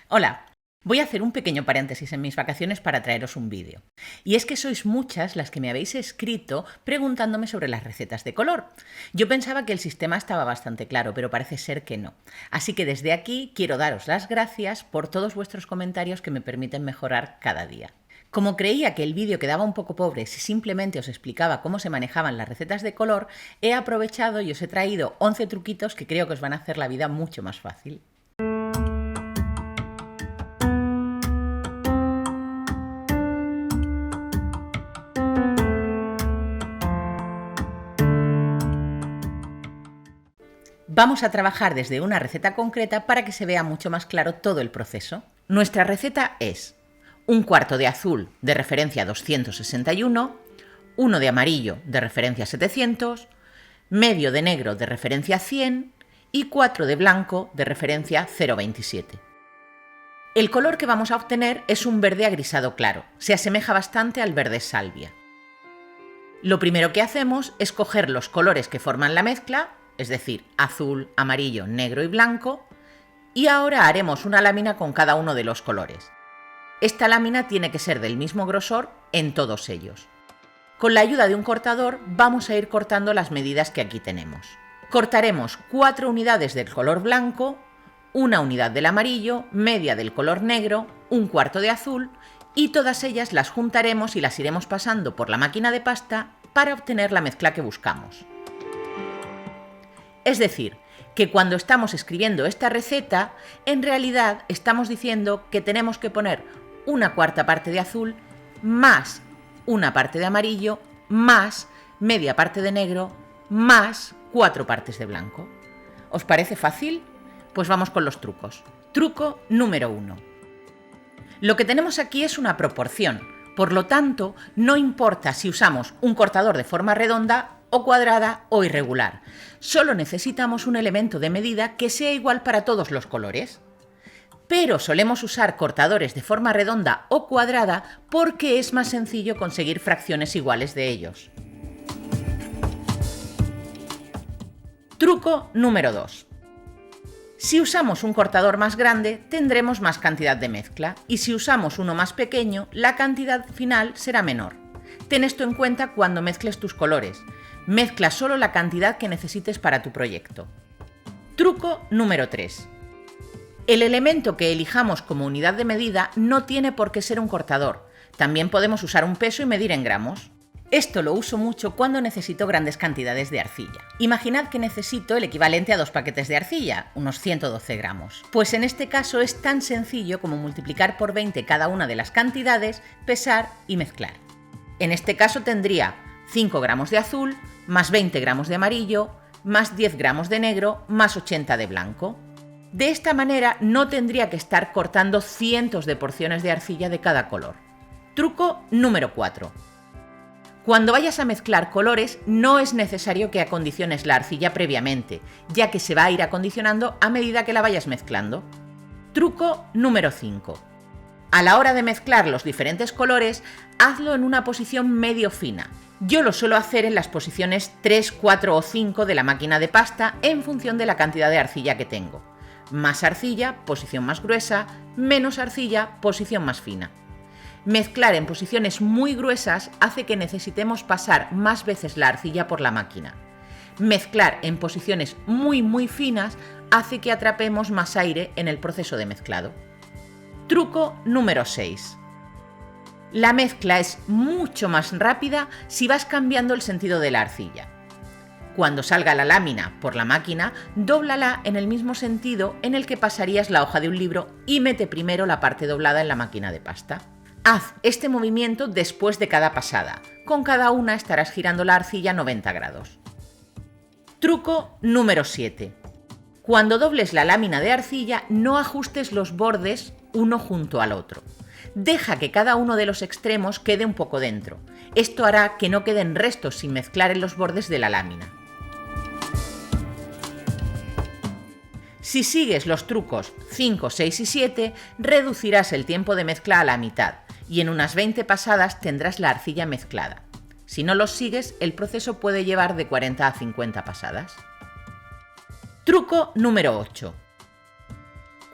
Hola, voy a hacer un pequeño paréntesis en mis vacaciones para traeros un vídeo. Y es que sois muchas las que me habéis escrito preguntándome sobre las recetas de color. Yo pensaba que el sistema estaba bastante claro, pero parece ser que no. Así que desde aquí quiero daros las gracias por todos vuestros comentarios que me permiten mejorar cada día. Como creía que el vídeo quedaba un poco pobre si simplemente os explicaba cómo se manejaban las recetas de color, he aprovechado y os he traído 11 truquitos que creo que os van a hacer la vida mucho más fácil. Vamos a trabajar desde una receta concreta para que se vea mucho más claro todo el proceso. Nuestra receta es 1/4 de azul de referencia 261, 1 de amarillo de referencia 700, medio de negro de referencia 100 y 4 de blanco de referencia 0,27. El color que vamos a obtener es un verde agrisado claro, se asemeja bastante al verde salvia. Lo primero que hacemos es coger los colores que forman la mezcla, es decir, azul, amarillo, negro y blanco, y ahora haremos una lámina con cada uno de los colores. Esta lámina tiene que ser del mismo grosor en todos ellos. Con la ayuda de un cortador vamos a ir cortando las medidas que aquí tenemos. Cortaremos 4 unidades del color blanco, 1 unidad del amarillo, media del color negro, 1/4 de azul, y todas ellas las juntaremos y las iremos pasando por la máquina de pasta para obtener la mezcla que buscamos. Es decir, que cuando estamos escribiendo esta receta, en realidad estamos diciendo que tenemos que poner 1/4 parte de azul, más 1 parte de amarillo, más media parte de negro, más 4 partes de blanco. ¿Os parece fácil? Pues vamos con los trucos. Truco número 1. Lo que tenemos aquí es una proporción, por lo tanto, no importa si usamos un cortador de forma redonda o cuadrada o irregular. Solo necesitamos un elemento de medida que sea igual para todos los colores. Pero solemos usar cortadores de forma redonda o cuadrada porque es más sencillo conseguir fracciones iguales de ellos. Truco número 2. Si usamos un cortador más grande, tendremos más cantidad de mezcla, y si usamos uno más pequeño, la cantidad final será menor. Ten esto en cuenta cuando mezcles tus colores. Mezcla solo la cantidad que necesites para tu proyecto. Truco número 3. El elemento que elijamos como unidad de medida no tiene por qué ser un cortador. También podemos usar un peso y medir en gramos. Esto lo uso mucho cuando necesito grandes cantidades de arcilla. Imaginad que necesito el equivalente a 2 paquetes de arcilla, unos 112 gramos. Pues en este caso es tan sencillo como multiplicar por 20 cada una de las cantidades, pesar y mezclar. En este caso tendría 5 gramos de azul, más 20 gramos de amarillo, más 10 gramos de negro, más 80 de blanco. De esta manera no tendría que estar cortando cientos de porciones de arcilla de cada color. Truco número 4. Cuando vayas a mezclar colores no es necesario que acondiciones la arcilla previamente, ya que se va a ir acondicionando a medida que la vayas mezclando. Truco número 5. A la hora de mezclar los diferentes colores, hazlo en una posición medio fina. Yo lo suelo hacer en las posiciones 3, 4 o 5 de la máquina de pasta en función de la cantidad de arcilla que tengo. Más arcilla, posición más gruesa, menos arcilla, posición más fina. Mezclar en posiciones muy gruesas hace que necesitemos pasar más veces la arcilla por la máquina. Mezclar en posiciones muy finas hace que atrapemos más aire en el proceso de mezclado. Truco número 6. La mezcla es mucho más rápida si vas cambiando el sentido de la arcilla. Cuando salga la lámina por la máquina, dóblala en el mismo sentido en el que pasarías la hoja de un libro y mete primero la parte doblada en la máquina de pasta. Haz este movimiento después de cada pasada. Con cada una estarás girando la arcilla 90 grados. Truco número 7. Cuando dobles la lámina de arcilla, no ajustes los bordes uno junto al otro. Deja que cada uno de los extremos quede un poco dentro. Esto hará que no queden restos sin mezclar en los bordes de la lámina. Si sigues los trucos 5, 6 y 7, reducirás el tiempo de mezcla a la mitad y en unas 20 pasadas tendrás la arcilla mezclada. Si no los sigues, el proceso puede llevar de 40 a 50 pasadas. Truco número 8.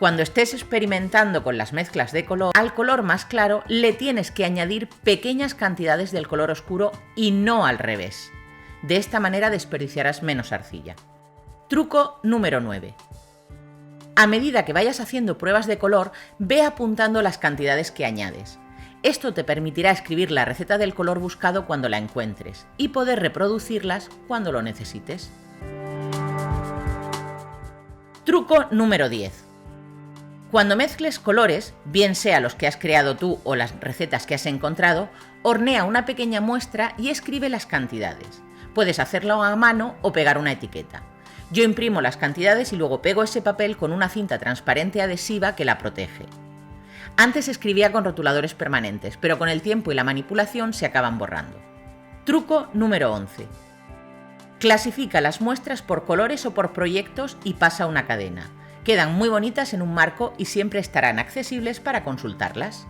Cuando estés experimentando con las mezclas de color, al color más claro le tienes que añadir pequeñas cantidades del color oscuro y no al revés. De esta manera desperdiciarás menos arcilla. Truco número 9. A medida que vayas haciendo pruebas de color, ve apuntando las cantidades que añades. Esto te permitirá escribir la receta del color buscado cuando la encuentres y poder reproducirlas cuando lo necesites. Truco número 10. Cuando mezcles colores, bien sea los que has creado tú o las recetas que has encontrado, hornea una pequeña muestra y escribe las cantidades. Puedes hacerlo a mano o pegar una etiqueta. Yo imprimo las cantidades y luego pego ese papel con una cinta transparente adhesiva que la protege. Antes escribía con rotuladores permanentes, pero con el tiempo y la manipulación se acaban borrando. Truco número 11. Clasifica las muestras por colores o por proyectos y pasa una cadena. Quedan muy bonitas en un marco y siempre estarán accesibles para consultarlas.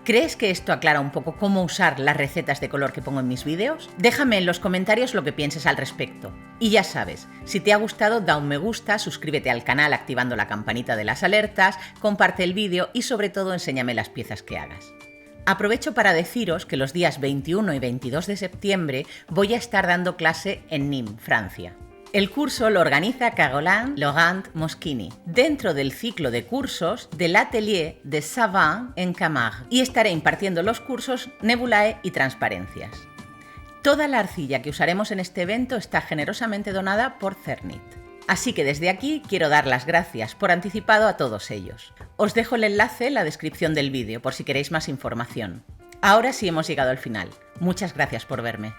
¿Crees que esto aclara un poco cómo usar las recetas de color que pongo en mis vídeos? Déjame en los comentarios lo que pienses al respecto. Y ya sabes, si te ha gustado, da un me gusta, suscríbete al canal activando la campanita de las alertas, comparte el vídeo y sobre todo enséñame las piezas que hagas. Aprovecho para deciros que los días 21 y 22 de septiembre voy a estar dando clase en Nîmes, Francia. El curso lo organiza Caroline Laurent Moschini, dentro del ciclo de cursos del Atelier de Savant en Camargue, y estaré impartiendo los cursos Nebulae y Transparencias. Toda la arcilla que usaremos en este evento está generosamente donada por Cernit. Así que desde aquí quiero dar las gracias por anticipado a todos ellos. Os dejo el enlace en la descripción del vídeo por si queréis más información. Ahora sí hemos llegado al final. Muchas gracias por verme.